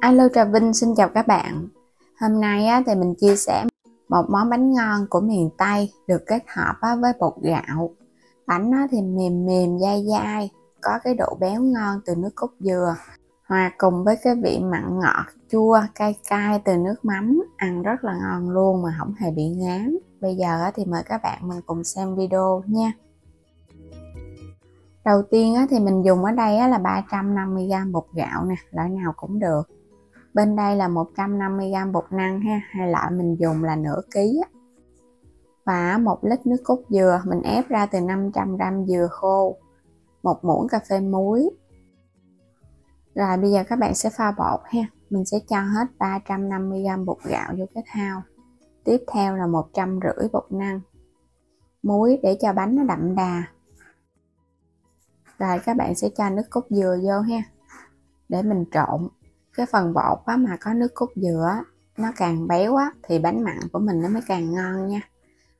Alo Trà Vinh xin chào các bạn. Hôm nay thì mình chia sẻ một món bánh ngon của miền Tây được kết hợp với bột gạo. Bánh thì mềm mềm dai dai, có cái độ béo ngon từ nước cốt dừa, hòa cùng với cái vị mặn ngọt chua cay cay từ nước mắm, ăn rất là ngon luôn mà không hề bị ngán. Bây giờ thì mời các bạn mình cùng xem video nha. Đầu tiên thì mình dùng ở đây là 350g bột gạo nè, loại nào cũng được. Bên đây là 150g bột năng ha, hai loại mình dùng là nửa ký. Và 1 lít nước cốt dừa mình ép ra từ 500g dừa khô, 1 muỗng cà phê muối. Rồi bây giờ các bạn sẽ pha bột ha. Mình sẽ cho hết 350g bột gạo vô cái thau. Tiếp theo là 150 bột năng. Muối để cho bánh nó đậm đà. Rồi các bạn sẽ cho nước cốt dừa vô ha. Để mình trộn. Cái phần bột mà có nước cốt dừa nó càng béo thì bánh mặn của mình nó mới càng ngon nha.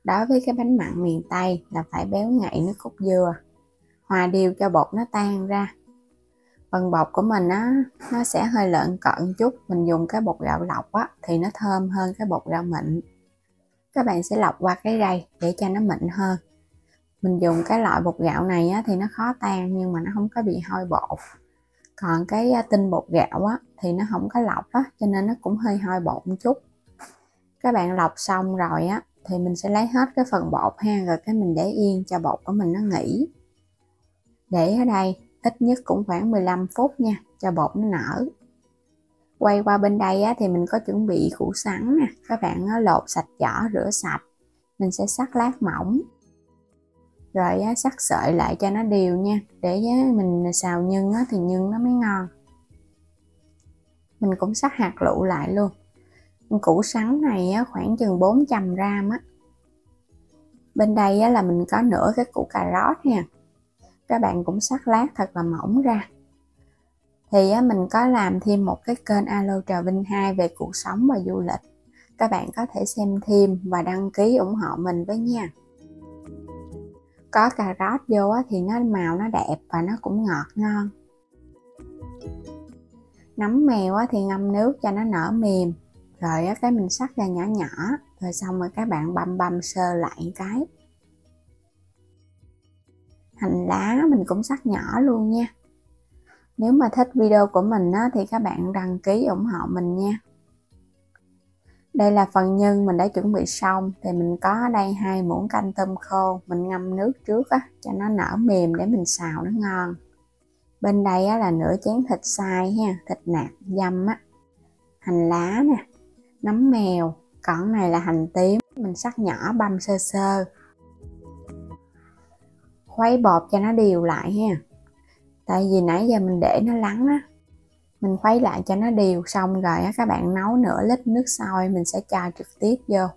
Đối với cái bánh mặn miền Tây là phải béo ngậy nước cốt dừa. Hòa đều cho bột nó tan ra. Phần bột của mình nó sẽ hơi lợn cợn chút. Mình dùng cái bột gạo lọc thì nó thơm hơn cái bột gạo mịn. Các bạn sẽ lọc qua cái rây để cho nó mịn hơn. Mình dùng cái loại bột gạo này thì nó khó tan nhưng mà nó không có bị hôi bột. Còn cái tinh bột gạo thì nó không có lọc cho nên nó cũng hơi hôi bột một chút. Các bạn lọc xong rồi thì mình sẽ lấy hết cái phần bột ha, rồi cái mình để yên cho bột của mình nó nghỉ. Để ở đây ít nhất cũng khoảng 15 phút nha, cho bột nó nở. Quay qua bên đây thì mình có chuẩn bị củ sắn nè, các bạn lột sạch vỏ rửa sạch. Mình sẽ cắt lát mỏng. Rồi cắt sợi lại cho nó đều nha, để mình xào nhân thì nhân nó mới ngon. Mình cũng cắt hạt lựu lại luôn. Củ sắn này khoảng chừng 400g Bên đây là mình có nửa cái củ cà rốt nha. Các bạn cũng cắt lát thật là mỏng ra. Thì mình có làm thêm một cái kênh Alo Trà Vinh 2 về cuộc sống và du lịch. Các bạn có thể xem thêm và đăng ký ủng hộ mình với nha. Có cà rốt vô thì nó màu nó đẹp và nó cũng ngọt ngon. Nấm mèo thì ngâm nước cho nó nở mềm. Rồi cái mình cắt ra nhỏ nhỏ. Rồi xong rồi các bạn băm sơ lại cái. Hành lá mình cũng cắt nhỏ luôn nha. Nếu mà thích video của mình thì các bạn đăng ký ủng hộ mình nha. Đây là phần nhân mình đã chuẩn bị xong. Thì mình có ở đây 2 muỗng canh tôm khô. Mình ngâm nước trước cho nó nở mềm để mình xào nó ngon. Bên đây là nửa chén thịt xay ha, thịt nạc dăm hành lá nè, nấm mèo, còn này là hành tím, mình cắt nhỏ băm sơ sơ. Khuấy bột cho nó đều lại ha. Tại vì nãy giờ mình để nó lắng mình khuấy lại cho nó đều xong rồi các bạn nấu nửa lít nước sôi mình sẽ cho trực tiếp vô.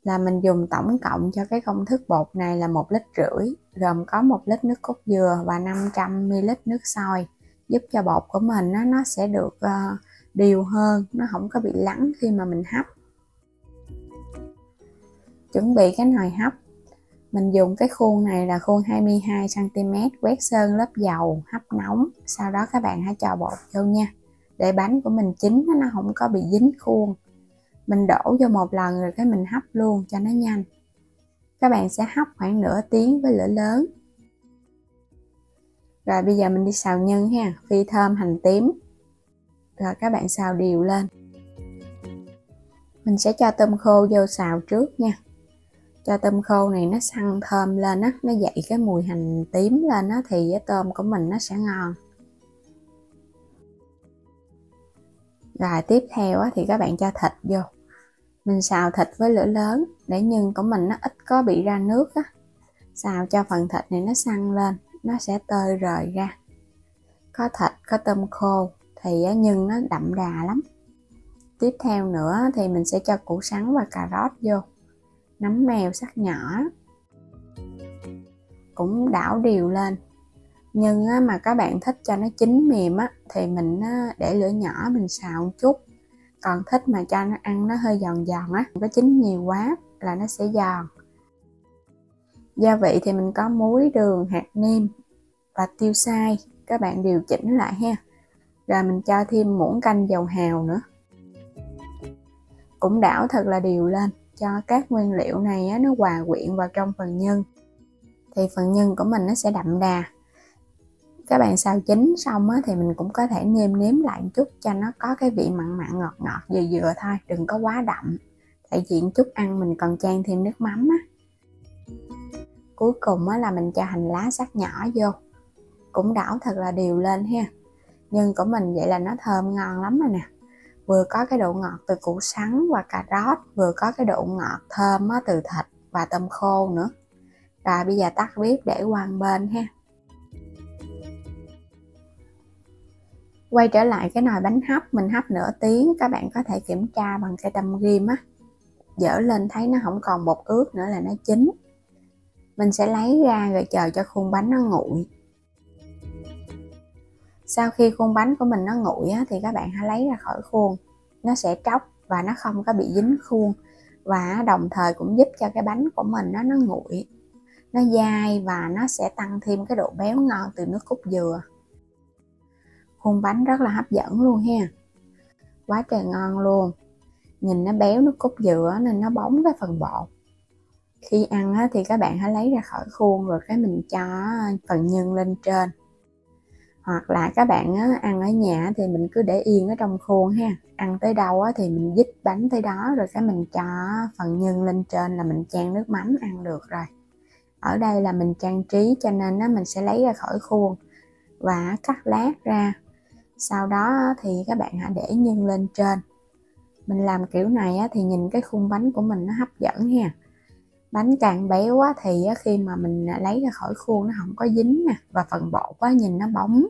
Là mình dùng tổng cộng cho cái công thức bột này là 1,5 lít, gồm có 1 lít nước cốt dừa và 500ml nước sôi, giúp cho bột của mình nó sẽ được đều hơn, nó không có bị lắng khi mà mình hấp. Chuẩn bị cái nồi hấp. Mình dùng cái khuôn này là khuôn 22cm, quét sơn lớp dầu, hấp nóng. Sau đó các bạn hãy cho bột vô nha. Để bánh của mình chín nó không có bị dính khuôn. Mình đổ vô một lần rồi cái mình hấp luôn cho nó nhanh. Các bạn sẽ hấp khoảng nửa tiếng với lửa lớn. Rồi bây giờ mình đi xào nhân ha, phi thơm hành tím. Rồi các bạn xào đều lên. Mình sẽ cho tôm khô vô xào trước nha. Cho tôm khô này nó săn thơm lên nó dậy cái mùi hành tím lên thì cái tôm của mình nó sẽ ngon. Rồi tiếp theo thì các bạn cho thịt vô. Mình xào thịt với lửa lớn để nhân của mình nó ít có bị ra nước Xào cho phần thịt này nó săn lên, nó sẽ tơi rời ra. Có thịt, có tôm khô thì nhân nó đậm đà lắm. Tiếp theo nữa thì mình sẽ cho củ sắn và cà rốt vô. Nấm mèo cắt nhỏ. Cũng đảo đều lên. Nhưng mà các bạn thích cho nó chín mềm thì mình để lửa nhỏ mình xào một chút. Còn thích mà cho nó ăn nó hơi giòn giòn không có chín nhiều quá là nó sẽ giòn. Gia vị thì mình có muối, đường, hạt nêm và tiêu xay. Các bạn điều chỉnh lại ha. Rồi mình cho thêm muỗng canh dầu hào nữa. Cũng đảo thật là đều lên cho các nguyên liệu này nó hòa quyện vào trong phần nhân. Thì phần nhân của mình nó sẽ đậm đà. Các bạn xào chín xong thì mình cũng có thể nêm nếm lại một chút cho nó có cái vị mặn mặn ngọt ngọt vừa vừa thôi, đừng có quá đậm. Tại vì chút ăn mình còn chan thêm nước mắm á. Cuối cùng là mình cho hành lá sắc nhỏ vô. Cũng đảo thật là đều lên ha. Nhân của mình vậy là nó thơm ngon lắm rồi nè. Vừa có cái độ ngọt từ củ sắn và cà rốt, vừa có cái độ ngọt thơm từ thịt và tôm khô nữa. Rồi bây giờ tắt bếp để qua một bên ha. Quay trở lại cái nồi bánh hấp, mình hấp nửa tiếng, các bạn có thể kiểm tra bằng cái tăm ghim á. Dở lên thấy nó không còn bột ướt nữa là nó chín. Mình sẽ lấy ra rồi chờ cho khuôn bánh nó nguội. Sau khi khuôn bánh của mình nó nguội thì các bạn hãy lấy ra khỏi khuôn. Nó sẽ tróc và nó không có bị dính khuôn. Và đồng thời cũng giúp cho cái bánh của mình nó nguội, nó dai và nó sẽ tăng thêm cái độ béo ngon từ nước cốt dừa. Khuôn bánh rất là hấp dẫn luôn ha. Quá trời ngon luôn. Nhìn nó béo nước cốt dừa nên nó bóng cái phần bột. Khi ăn thì các bạn hãy lấy ra khỏi khuôn rồi cái mình cho phần nhân lên trên. Hoặc là các bạn ăn ở nhà thì mình cứ để yên ở trong khuôn ha. Ăn tới đâu thì mình dít bánh tới đó rồi cái mình cho phần nhân lên trên là mình chan nước mắm ăn được rồi. Ở đây là mình trang trí cho nên mình sẽ lấy ra khỏi khuôn và cắt lát ra. Sau đó thì các bạn hãy để nhân lên trên. Mình làm kiểu này thì nhìn cái khuôn bánh của mình nó hấp dẫn ha. Bánh càng béo thì khi mà mình lấy ra khỏi khuôn nó không có dính nè, và phần bột nhìn nó bóng.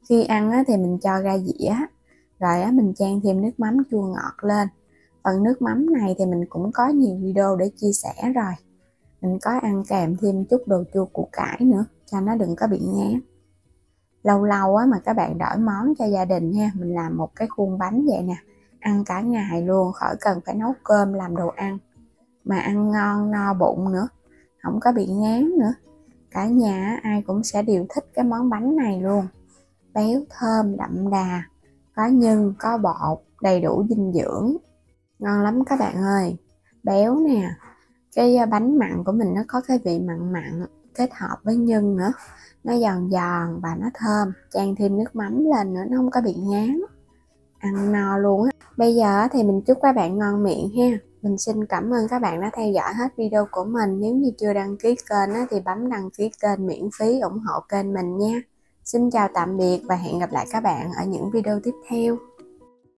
Khi ăn thì mình cho ra dĩa, rồi mình chan thêm nước mắm chua ngọt lên. Phần nước mắm này thì mình cũng có nhiều video để chia sẻ rồi. Mình có ăn kèm thêm chút đồ chua củ cải nữa cho nó đừng có bị ngán. Lâu lâu mà các bạn đổi món cho gia đình ha, mình làm một cái khuôn bánh vậy nè, ăn cả ngày luôn, khỏi cần phải nấu cơm làm đồ ăn, mà ăn ngon no bụng nữa, không có bị ngán nữa. Cả nhà ai cũng sẽ đều thích cái món bánh này luôn. Béo thơm đậm đà, có nhân, có bột, đầy đủ dinh dưỡng, ngon lắm các bạn ơi. Béo nè, cái bánh mặn của mình nó có cái vị mặn mặn kết hợp với nhân nữa, nó giòn giòn và nó thơm, chan thêm nước mắm lên nữa nó không có bị ngán, ăn no luôn á. Bây giờ thì mình chúc các bạn ngon miệng ha. Mình xin cảm ơn các bạn đã theo dõi hết video của mình. Nếu như chưa đăng ký kênh thì bấm đăng ký kênh miễn phí ủng hộ kênh mình nha. Xin chào tạm biệt và hẹn gặp lại các bạn ở những video tiếp theo.